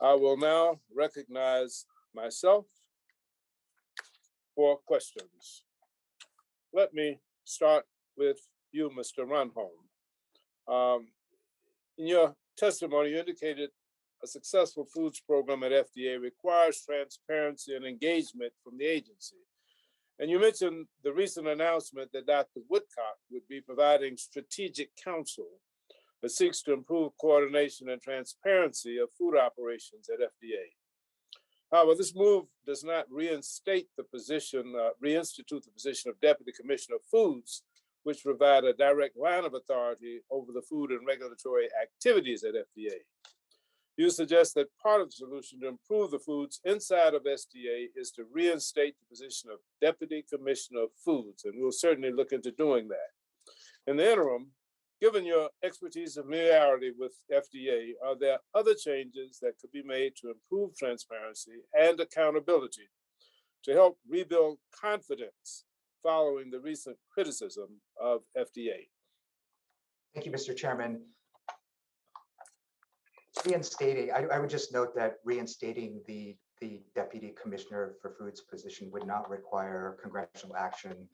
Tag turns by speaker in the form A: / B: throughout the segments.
A: I will now recognize myself for questions. Let me start with you, Mr. Ronholm. In your testimony, you indicated a successful foods program at FDA requires transparency and engagement from the agency. And you mentioned the recent announcement that Dr. Woodcock would be providing strategic counsel that seeks to improve coordination and transparency of food operations at FDA. However, this move does not reinstitute the position of Deputy Commissioner of Foods, which provide a direct line of authority over the food and regulatory activities at FDA. You suggest that part of the solution to improve the foods inside of SDA is to reinstate the position of Deputy Commissioner of Foods, and we'll certainly look into doing that. In the interim, given your expertise and familiarity with FDA, are there other changes that could be made to improve transparency and accountability to help rebuild confidence following the recent criticism of FDA?
B: Thank you, Mr. Chairman. I would just note that reinstating the Deputy Commissioner for Foods position would not require congressional action.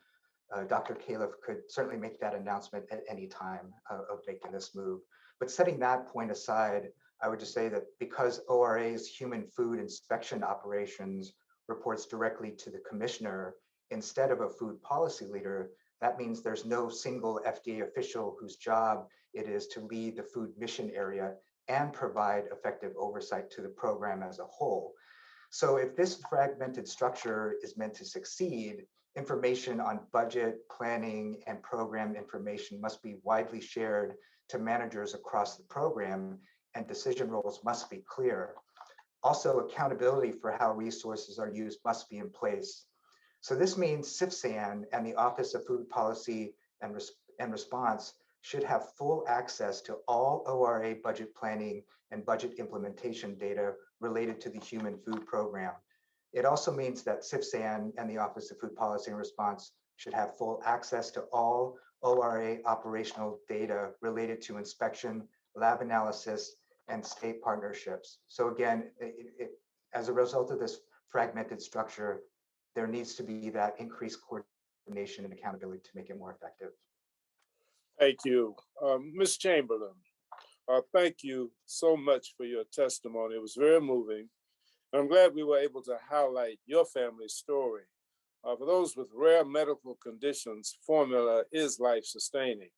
B: Dr. Califf could certainly make that announcement at any time of making this move. But setting that point aside, I would just say that because ORA's human food inspection operations reports directly to the commissioner instead of a food policy leader, that means there's no single FDA official whose job it is to lead the food mission area and provide effective oversight to the program as a whole. So if this fragmented structure is meant to succeed, information on budget, planning, and program information must be widely shared to managers across the program, and decision roles must be clear. Also, accountability for how resources are used must be in place. So this means CFSAN and the Office of Food Policy and Response should have full access to all ORA budget planning and budget implementation data related to the human food program. It also means that CFSAN and the Office of Food Policy and Response should have full access to all ORA operational data related to inspection, lab analysis, and state partnerships. So again, as a result of this fragmented structure, there needs to be that increased coordination and accountability to make it more effective.
A: Thank you. Ms. Chamberlain, thank you so much for your testimony. It was very moving. I'm glad we were able to highlight your family's story. For those with rare medical conditions, formula is life-sustaining.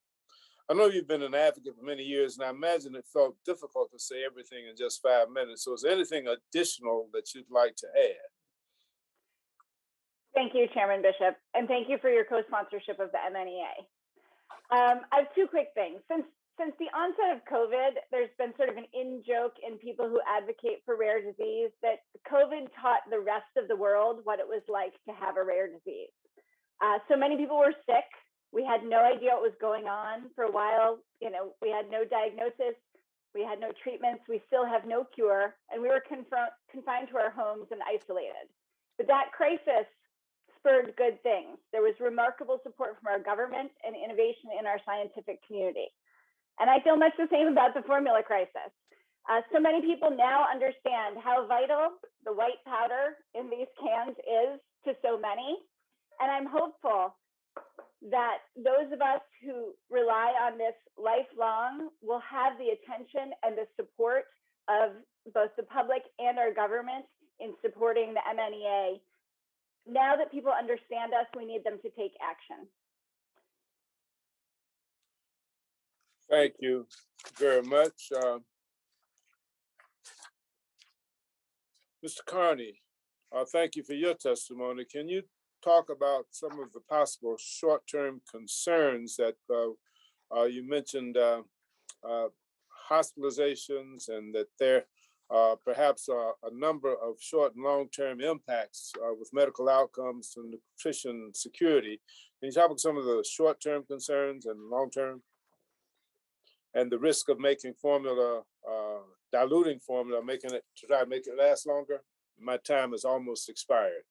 A: I know you've been an advocate for many years, and I imagine it felt difficult to say everything in just 5 minutes. So is there anything additional that you'd like to add?
C: Thank you, Chairman Bishop, and thank you for your co-sponsorship of the MNEA. I have two quick things. Since the onset of COVID, there's been sort of an in-joke in people who advocate for rare disease that COVID taught the rest of the world what it was like to have a rare disease. So many people were sick. We had no idea what was going on for a while. We had no diagnosis. We had no treatments. We still have no cure. And we were confined to our homes and isolated. But that crisis spurred good things. There was remarkable support from our government and innovation in our scientific community. And I feel much the same about the formula crisis. So many people now understand how vital the white powder in these cans is to so many. And I'm hopeful that those of us who rely on this lifelong will have the attention and the support of both the public and our government in supporting the MNEA. Now that people understand us, we need them to take action.
A: Thank you very much. Mr. Carney, thank you for your testimony. Can you talk about some of the possible short-term concerns that you mentioned, hospitalizations, and that there perhaps a number of short and long-term impacts with medical outcomes and nutrition security. Can you talk about some of the short-term concerns and long-term, and the risk of making formula, diluting formula, to try to make it last longer? My time has almost expired.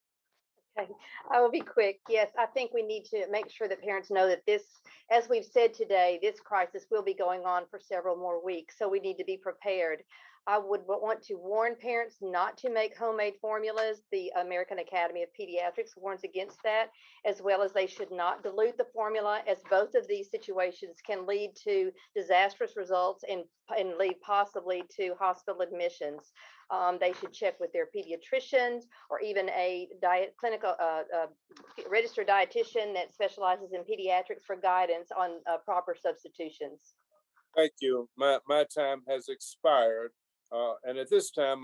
D: Okay, I will be quick. Yes, I think we need to make sure that parents know that this, as we've said today, this crisis will be going on for several more weeks. So we need to be prepared. I would want to warn parents not to make homemade formulas. The American Academy of Pediatrics warns against that, as well as they should not dilute the formula, as both of these situations can lead to disastrous results and lead possibly to hospital admissions. They should check with their pediatricians or even a registered dietitian that specializes in pediatrics for guidance on proper substitutions.
A: Thank you. My time has expired. And at this time,